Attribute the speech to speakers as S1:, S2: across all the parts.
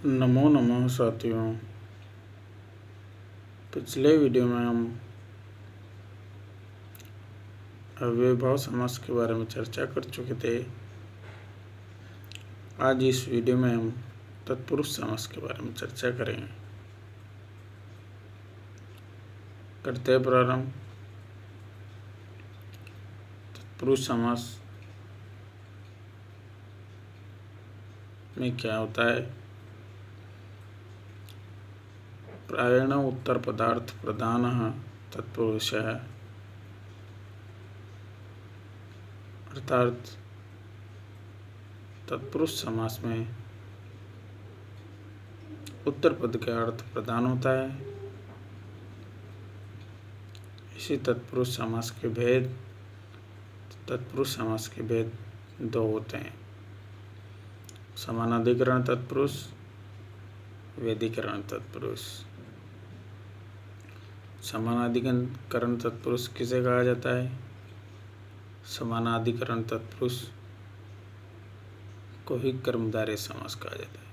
S1: नमो नमः साथियों। पिछले वीडियो में हम अव्ययभाव समास के बारे में चर्चा कर चुके थे। आज इस वीडियो में हम तत्पुरुष समास के बारे में चर्चा करेंगे। करते हैं प्रारंभ। तत्पुरुष समास में क्या होता है? प्रायेण उत्तर पदार्थ प्रधानः तत्पुरुषः, अर्थात तत्पुरुष समास में उत्तर पद का अर्थ प्रधान होता है। इसी तत्पुरुष समास के भेद दो होते हैं: समानाधिकरण तत्पुरुष, वेदीकरण तत्पुरुष। समानाधिकरण तत्पुरुष किसे कहा जाता है? समानाधिकरण तत्पुरुष को ही कर्मधारय समास कहा जाता है।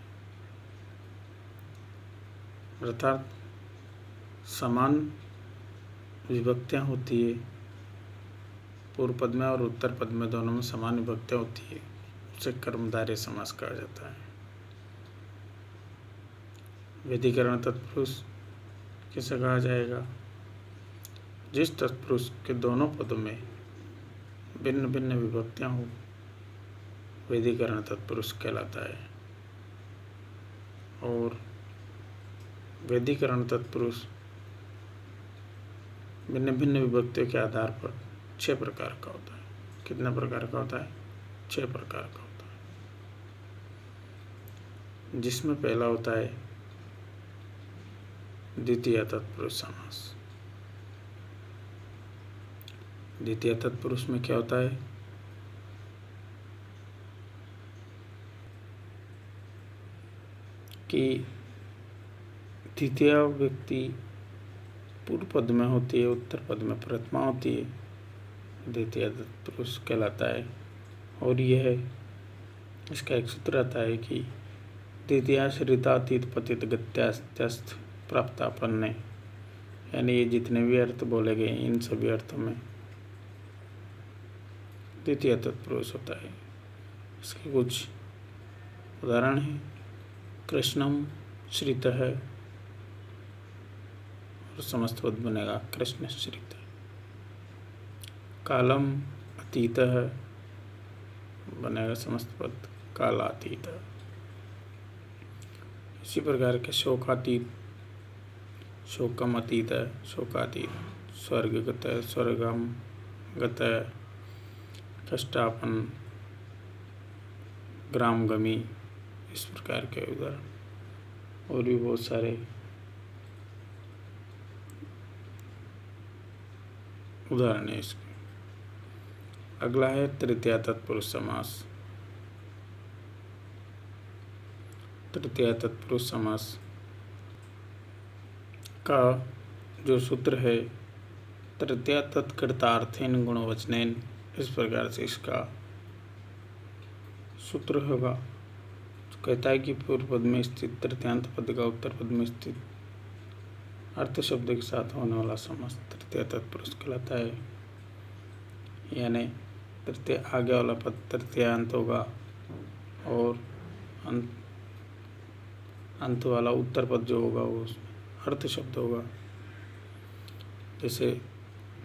S1: अर्थात समान विभक्तियां होती है, पूर्व पद में और उत्तर पद में दोनों में समान विभक्तियां होती है, उसे कर्मधारय समास कहा जाता है। वेदीकरण तत्पुरुष किसे कहा जाएगा? जिस तत्पुरुष के दोनों पदों में भिन्न भिन्न विभक्तियां हो, वेदीकरण तत्पुरुष कहलाता है। और वेदीकरण तत्पुरुष भिन्न भिन्न विभक्तियों के आधार पर 6 प्रकार का होता है। कितने प्रकार का होता है? 6 प्रकार का होता है, जिसमें पहला होता है द्वितीय तत्पुरुष समास। द्वितीय तत्पुरुष में क्या होता है? कि द्वितीय व्यक्ति पूर्व पद में होती है, उत्तर पद में प्रथमा होती है, द्वितीय तत्पुरुष कहलाता है। और यह इसका एक सूत्र आता है कि द्वितीयाश्रितातीत पतित गत्यास्त्यस्थ प्राप्तापन्ने, यानी ये जितने भी अर्थ बोले गए इन सभी अर्थों में द्वितीय तत्पुरुष होता है। इसके कुछ उदाहरण हैं: कृष्णम श्रितः, और समस्त पद बनेगा कृष्ण श्रित। कालम अतीतः बनेगा समस्त पद कालातीत। इसी प्रकार के शोकातीत, शोकम अतीत, शोकातीत। स्वर्गगत, स्वर्गम गत, कष्टापन, ग्रामगमी। इस प्रकार के उदाहरण और भी बहुत सारे उदाहरण है इसके। अगला है तृतीय तत्पुरुष समास। तृतीय तत्पुरुष समास का जो सूत्र है, तृतीय तत्कृतार्थेन गुणवचनेन, इस प्रकार से इसका सूत्र होगा। तो कहता है कि पूर्व पद में स्थित तृतीयांत पद का उत्तर पद में स्थित अर्थ शब्द के साथ होने वाला समास तृतीय तत्पुरुष कहलाता है। यानी तृतीय आगे वाला पद तृतीयांत होगा और अंत वाला उत्तर पद जो होगा वो अर्थ शब्द होगा। जैसे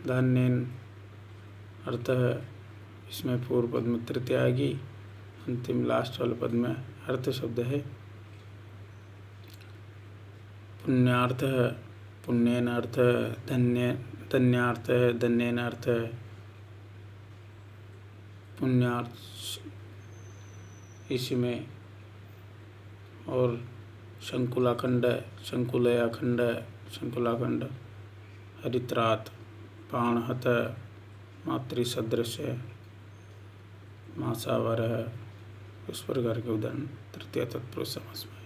S1: धन्येन अर्थ है, इसमें पूर्व पद में तृतीय आएगी, अंतिम लास्ट वाले पद में अर्थ शब्द है। पुण्यार्थ है, पुण्येन अर्थ है। धन्यार्थ है, धन्येन अर्थ है। पुण्यार्थ इसी में। और शंकुलाखंड है, शंकुलयाखंड है, शंकुलाखंड। हरित्रात, पाणहत, मातृसदृश, मासावर है। इस प्रकार के उदाहरण तृतीय तत्पुरुष समास में।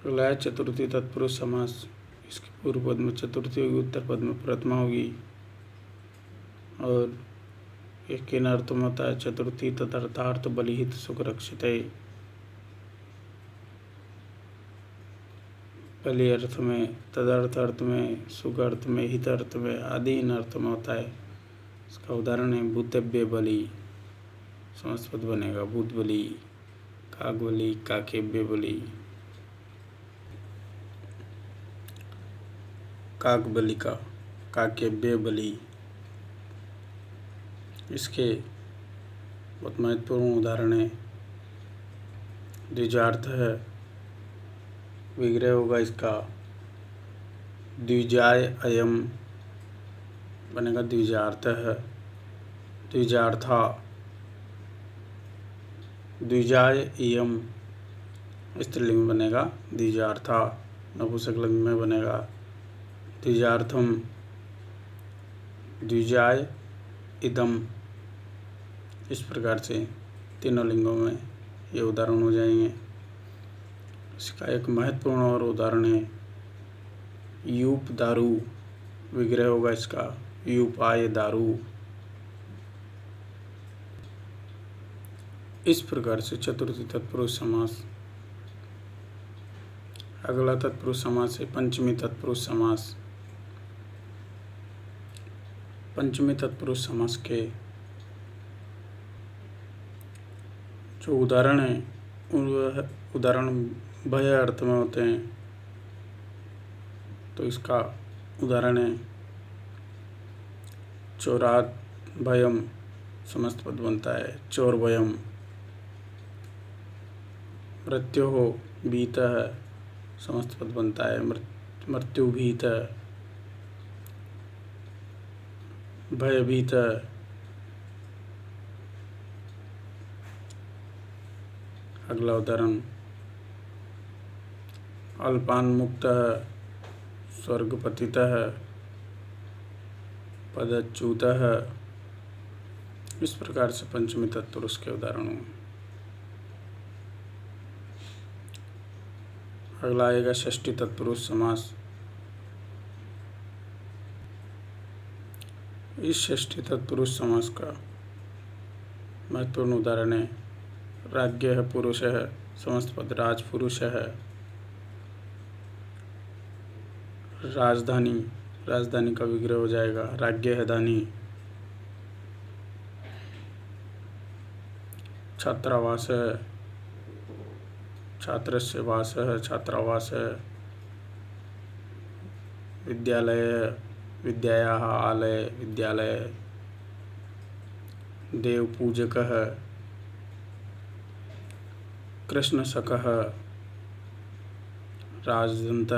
S1: अगला है चतुर्थी तत्पुरुष समास। इसके पूर्व पद में चतुर्थी होगी, उत्तर पद में प्रथमा होगी और किन अर्थों में होता है? चतुर्थी तदर्थार्थ बलिहित सुख रक्षित। बलि अर्थ में, तदर्थ अर्थ में, सुख अर्थ में, हित अर्थ में आदि इन अर्थों में होता है। इसका उदाहरण है भूतव्य बलि, समस्त पद बनेगा भूत बलि, काक बलि, काकेव्य बलि, काक बलि का काकेव्य बलि। इसके बहुत महत्वपूर्ण उदाहरण है। द्विजार्थ है, विग्रह होगा इसका द्विजाय अयम बनेगा द्विजार्थ है, द्विजार्था, द्विजाय इयम स्त्रीलिंग बनेगा द्विजार्था, नपुंसकलिंग में बनेगा द्विजार्थम, द्विजाय इदम। इस प्रकार से तीनों लिंगों में ये उदाहरण हो जाएंगे। इसका एक महत्वपूर्ण और उदाहरण है यूप दारू, विग्रह होगा इसका यूपाय दारू। इस प्रकार से चतुर्थी तत्पुरुष समास। अगला तत्पुरुष समास है पंचमी तत्पुरुष समास। पंचमी तत्पुरुष समास के जो उदाहरण है वह उदाहरण भय अर्थ में होते हैं। तो इसका उदाहरण है चोरात भयम, समस्त पद बनता है चोर भयम। मृत्यु हो भीत है, समस्त पद बनता है मृत्यु भीत। भयभीत, अगला उदाहरण अल्पान्मुक्त, स्वर्गपतित, पदच्युत। इस प्रकार से पंचमी तत्पुरुष के उदाहरण हों। अगला आएगा षष्ठी तत्पुरुष समास। इस षष्ठी तत्पुरुष समास का महत्वपूर्ण उदाहरण है राज्ञ है पुरुष है, समस्त पद राजपुरुष है। राजधानी, राजधानी का विग्रह हो जाएगा राज्ञ है धानी। छात्रावास है, छात्रस्य वास है, छात्रावास है। विद्यालय, विद्यायाः आलय, विद्यालय। देव पूजक है, कृष्ण सकः, राजदंत